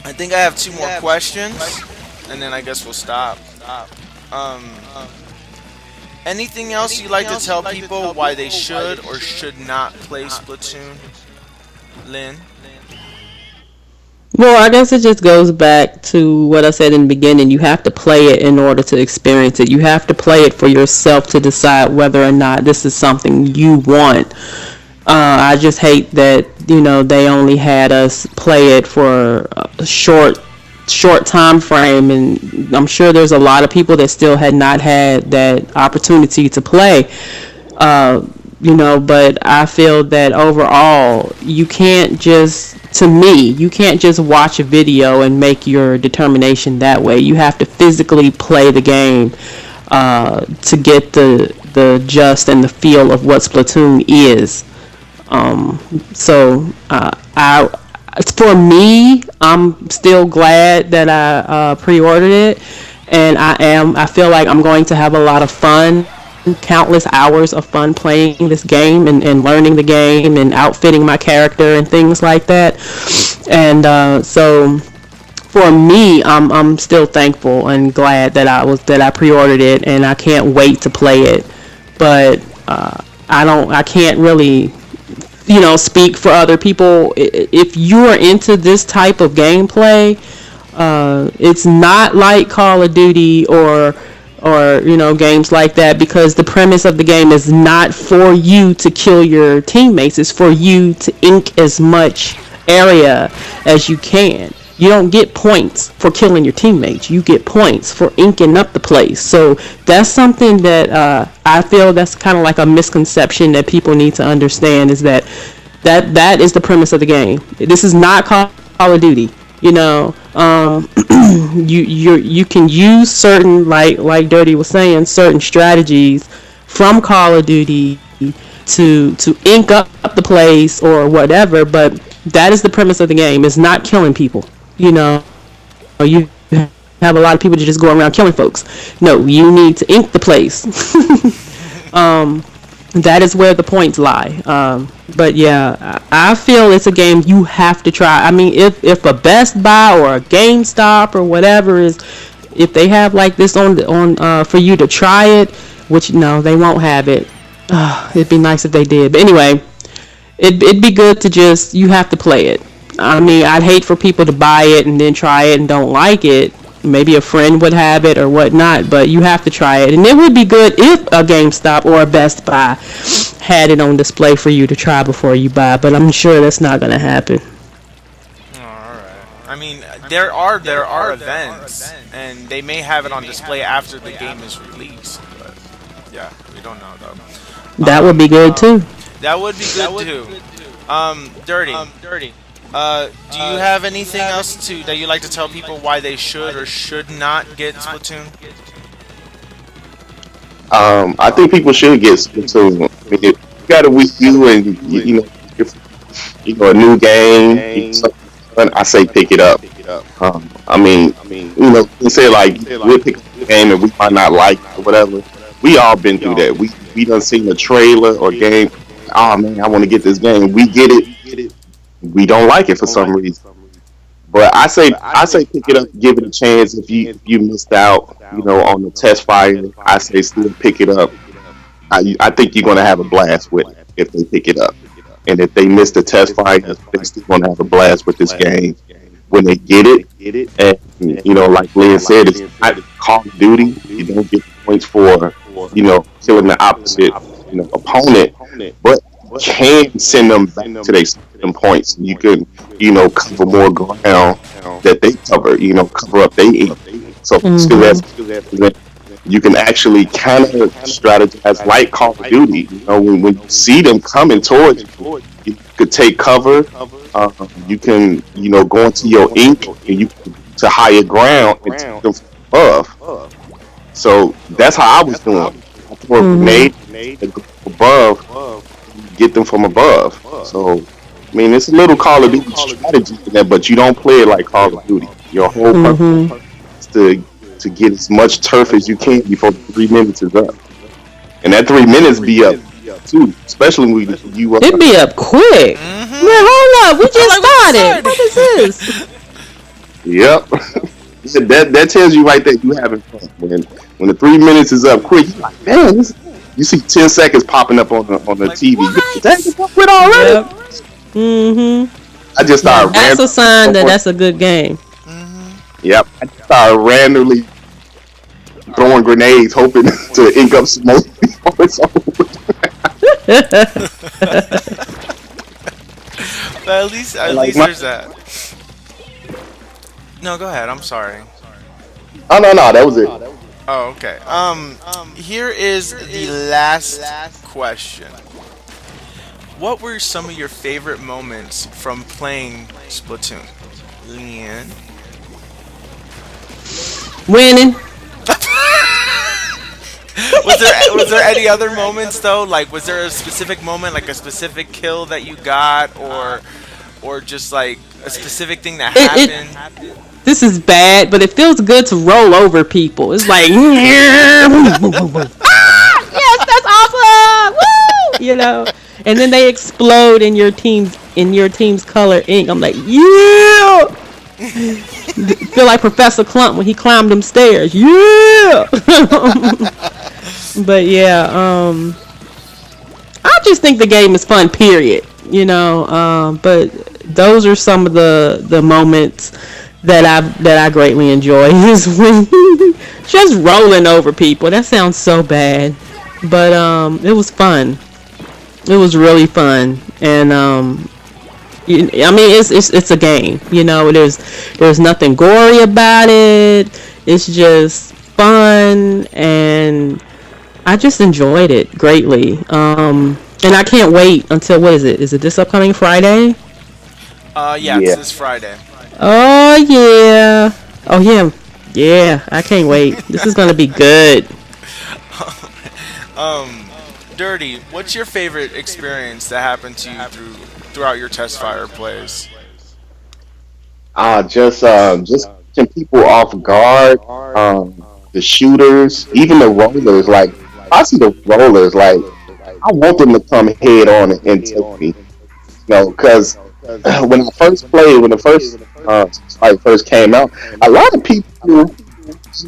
I think I have two more questions, and then I guess we'll stop. Anything else you'd like to tell people why they should or should not play Splatoon, Lynn? Well, I guess it just goes back to what I said in the beginning. You have to play it in order to experience it. You have to play it for yourself to decide whether or not this is something you want. I just hate that, they only had us play it for a short time frame, and I'm sure there's a lot of people that still had not had that opportunity to play. But I feel that overall, you can't just watch a video and make your determination that way. You have to physically play the game to get the gist and the feel of what Splatoon is. For me, I'm still glad that I pre-ordered it, and I feel like I'm going to have a lot of fun, countless hours of fun playing this game and learning the game and outfitting my character and things like that. And so for me, I'm still thankful and glad that I pre-ordered it, and I can't wait to play it. But I can't really, speak for other people. If you are into this type of gameplay, it's not like Call of Duty or games like that, because the premise of the game is not for you to kill your teammates. It's for you to ink as much area as you can. You don't get points for killing your teammates. You get points for inking up the place. So that's something that I feel that's kind of like a misconception that people need to understand, is that is the premise of the game. This is not Call of Duty. You can use certain, like Dirty was saying, certain strategies from Call of Duty to ink up the place or whatever, but that is the premise of the game. It's not killing people. You have a lot of people that just go around killing folks. No, you need to ink the place. That is where the points lie. But yeah, I feel it's a game you have to try. I mean, if a Best Buy or a GameStop or whatever if they have like this on for you to try it, which no, they won't have it. It'd be nice if they did. But anyway, it'd be good to you have to play it. I mean, I'd hate for people to buy it and then try it and don't like it. Maybe a friend would have it or whatnot, but you have to try it. And it would be good if a GameStop or a Best Buy had it on display for you to try before you buy, but I'm sure that's not going to happen. Alright. I mean, there are events, and they may have it on display after the game is released, but yeah, we don't know though. That would be good too. That would be good too. Dirty. Do you have anything else that you like to tell people why they should or should not get Splatoon? I think people should get Splatoon. I mean, if you got a Wii U and a new game, I say pick it up. I mean, you say like we'll pick up the game and we might not like it or whatever. We all been through that. We done seen a trailer or game. Oh man, I want to get this game. We get it. We don't like it for some reason. But I say pick it up, give it a chance. If you missed out, on the Testfire, I say still pick it up. I think you're gonna have a blast with it if they pick it up. And if they miss the Testfire, they're still gonna have a blast with this game when they get it. And like Lynn said, it's not Call of Duty. You don't get points for killing the opposite opponent, but can send them back to their points. You can cover more ground that they cover. Cover up they eat. So still you can actually kind of strategize like Call of Duty. When you see them coming towards you could take cover. You can go into your ink and you can to higher ground and take them from above. So that's how I was doing. I threw a grenade and go above. Get them from above. So, I mean, it's a little Call of Duty strategy in there, but you don't play it like Call of Duty. Your whole purpose is to get as much turf as you can before 3 minutes is up. And that 3 minutes be up too, especially when you up. It be up quick. Man, hold up, we just started. What is this? Yep. that tells you right there you having fun. When the 3 minutes is up quick, you're like, man, you see 10 seconds popping up on the TV. That's quit already. I just started. That's a sign that that's a good game. Yep. I just started randomly throwing grenades, hoping to ink up some more before it's over. But at least there's that. No, go ahead. I'm sorry. Oh no, that was it. Oh, okay. Here is the last question. What were some of your favorite moments from playing Splatoon? Leanne? Winning. Was there any other moments though? Like, was there a specific moment, like a specific kill that you got, or just like a specific thing that happened? This is bad, but it feels good to roll over people. It's like, yes, that's awesome! Woo! And then they explode in your team's color ink. I'm like, yeah! Feel like Professor Clump when he climbed them stairs. Yeah. But yeah, I just think the game is fun. Period. But those are some of the moments that I greatly enjoy is when just rolling over people. That sounds so bad, but it was fun. It was really fun, and it's a game. There's nothing gory about it. It's just fun, and I just enjoyed it greatly. And I can't wait until what is it? Is it this upcoming Friday? Yeah, it's this Friday. Oh yeah. Oh yeah. Yeah, I can't wait. This is gonna be good. Dirty, what's your favorite experience that happened to you throughout your Testfire plays? Just catching people off guard. The shooters, even the rollers. Like I see the rollers, like I want them to come head on and take me. Because when I first played, when the first fight first came out, a lot of people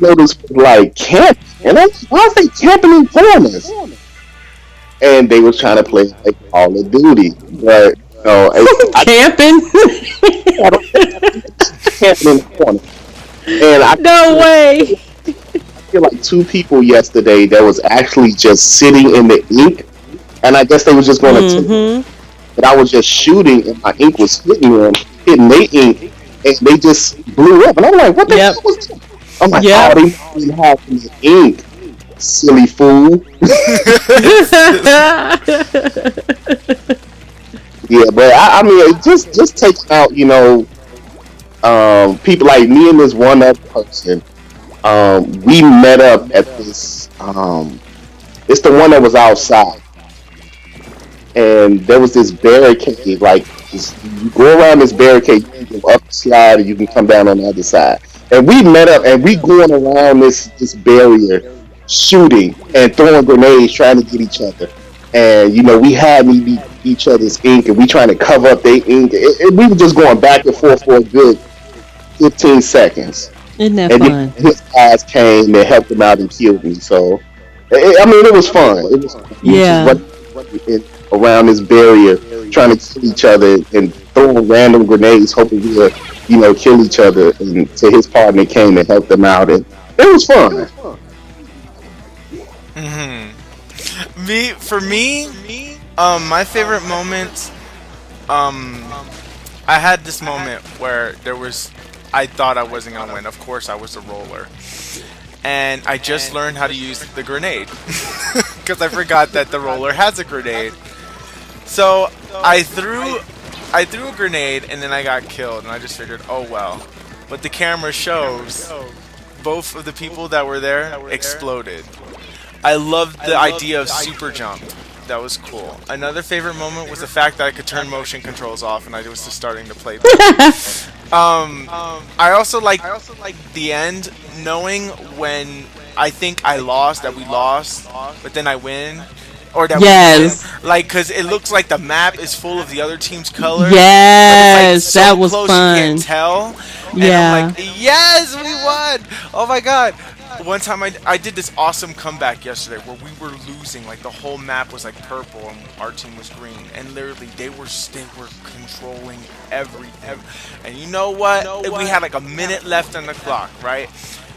noticed like camping, and I was like, why are they camping in corners? And they was trying to play like Call of Duty, but camping. I don't camping in the corner, and no way. I feel like two people yesterday that was actually just sitting in the ink, and I guess they was just going to. But I was just shooting, and my ink was hitting them, hitting their ink, and they just blew up. And I'm like, what the hell was that? I'm like, oh, they didn't have the ink, silly fool. Yeah, but I mean, just take out, people like me and this one other person. We met up at this. It's the one that was outside. And there was this barricade, like you go around this barricade, you can go up the slide, or you can come down on the other side. And we met up, and we going around this barrier, shooting and throwing grenades, trying to get each other. And we had each other's ink, and we trying to cover up their ink. We were just going back and forth for a good 15 seconds. Isn't that and fun? His guys came and helped him out and killed me. So, it was fun. It was around this barrier, trying to kill each other and throwing random grenades, hoping we would, kill each other. And so his partner came and helped them out, and it was fun. For me, my favorite moments, I had this moment where I thought I wasn't gonna win. Of course, I was a roller. And I just learned how to use the grenade because I forgot that the roller has a grenade. So I threw a grenade and then I got killed, and I just figured, oh well. But the camera shows both of the people that were there exploded. I loved the idea of super jump. That was cool. Another favorite moment was the fact that I could turn motion controls off and I was just starting to play. I also like the end, knowing when I think I lost, that we lost, but then I win. Or that we win. Like, because it looks like the map is full of the other team's colors. Yes, so that was close fun. You can't tell. And I'm like, yes, we won! Oh my god. One time I did this awesome comeback yesterday where we were losing, like the whole map was like purple and our team was green, and literally they were controlling everything. And you know what? We had like a minute left on the clock, right?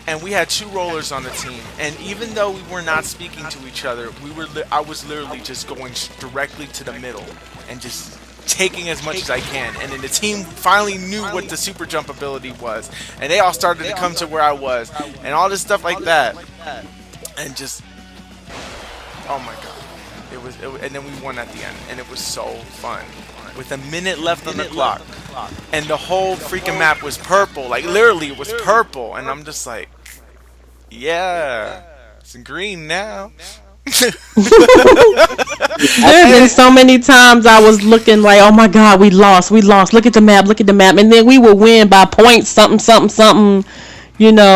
And we had two rollers on the team, and even though we were not speaking to each other, I was literally just going directly to the middle and just taking as much as I can. And then the team finally knew what the super jump ability was, and they all started to come to where I was, and all this stuff like that. And just, oh my god, and then we won at the end, and it was so fun. With a minute left on the clock, and the whole freaking map was purple, like literally it was purple, and I'm just like, yeah, it's green now. There's been so many times I was looking like, oh my god, we lost, look at the map, and then we would win by point something,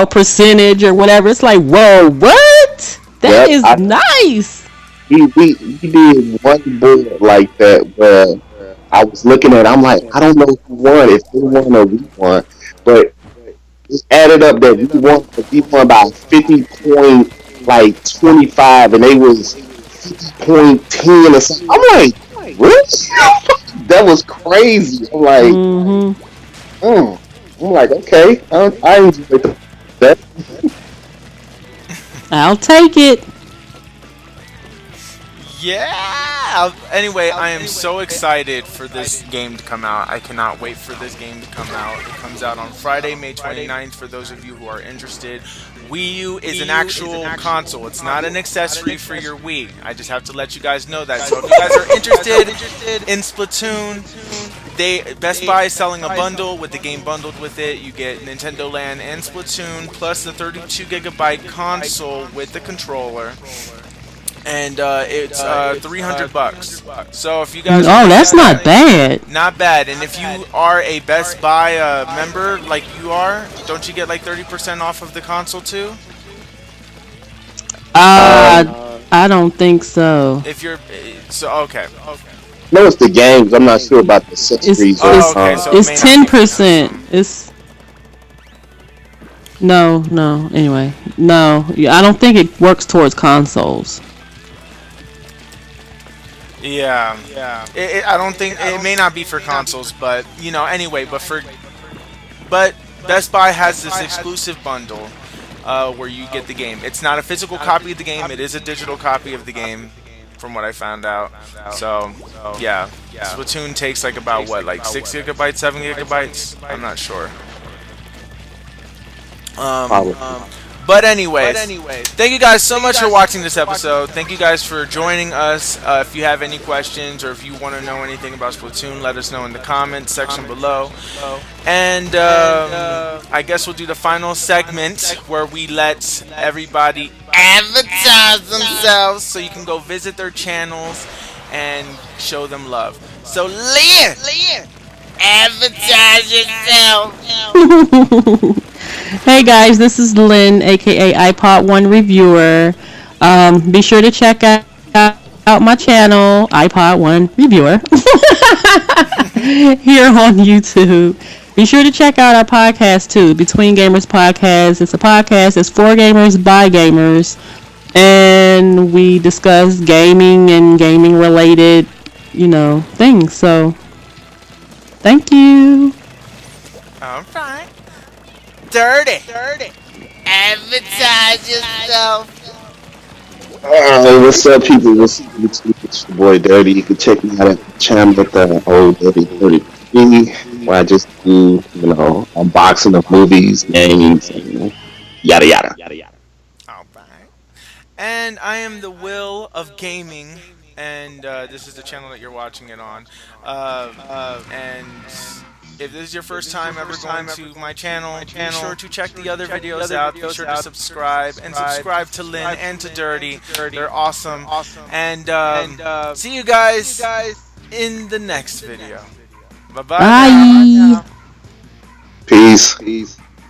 percentage or whatever. It's like, whoa, what? That is nice. We did one board like that where I was looking at it, I'm like, I don't know who won, if they won or we won, but it added up that we won by 50.25, and they was 50.10 or something. I'm like, really? That was crazy. I'm like, Mm-hmm. I'm like, okay, I enjoyed that. I'll take it. Yeah. Anyway, I am so excited for this game to come out. I cannot wait for this game to come out. It comes out on Friday, May 29th. For those of you who are interested, Wii U is an actual console. It's not an accessory for your Wii. I just have to let you guys know that. So if you guys are interested in Splatoon, Best Buy is selling a bundle with the game bundled with it. You get Nintendo Land and Splatoon plus the 32GB console with the controller. And it's $300. So if you guys, that's not bad. Not bad. And if you are a Best Buy member, like you are, don't you get like 30% off of the console too? I don't think so. If you're okay. No, it's the games. I'm not sure about the accessories. It's 10%. It's no. Anyway, no. I don't think it works towards consoles. Yeah. I don't think it may not be for consoles, but anyway. But Best Buy has this exclusive bundle where you get the game. It's not a physical copy of the game; it is a digital copy of the game, from what I found out. So yeah, Splatoon takes like about what, like 6 GB, 7 GB? I'm not sure. But anyways, thank you guys so much for watching this episode. Thank you guys for joining us. If you have any questions or if you want to know anything about Splatoon, let us know in the comments section below. And I guess we'll do the final segment where we let everybody advertise themselves, so you can go visit their channels and show them love. So Leah, advertise yourself. Hey guys, this is Lynn, aka iPod 1 Reviewer. Be sure to check out my channel, iPod 1 Reviewer, here on YouTube. Be sure to check out our podcast too, Between Gamers Podcast. It's a podcast that's for gamers by gamers, and we discuss gaming and gaming related, things. So, thank you. All right. Dirty. Advertise yourself. What's up, people? It's your boy Dirty. You can check me out at the channel at the old Dirty 33, where I just do, unboxing of movies, games, and yada yada. All right. And I am TheWillOfGaming, and this is the channel that you're watching it on. And if this is your first time ever going to my channel, be sure to check the other videos out. Be sure to subscribe, and subscribe to Lynn and to Dirty. They're awesome. And see you guys in the next video. Bye-bye. Bye. Peace.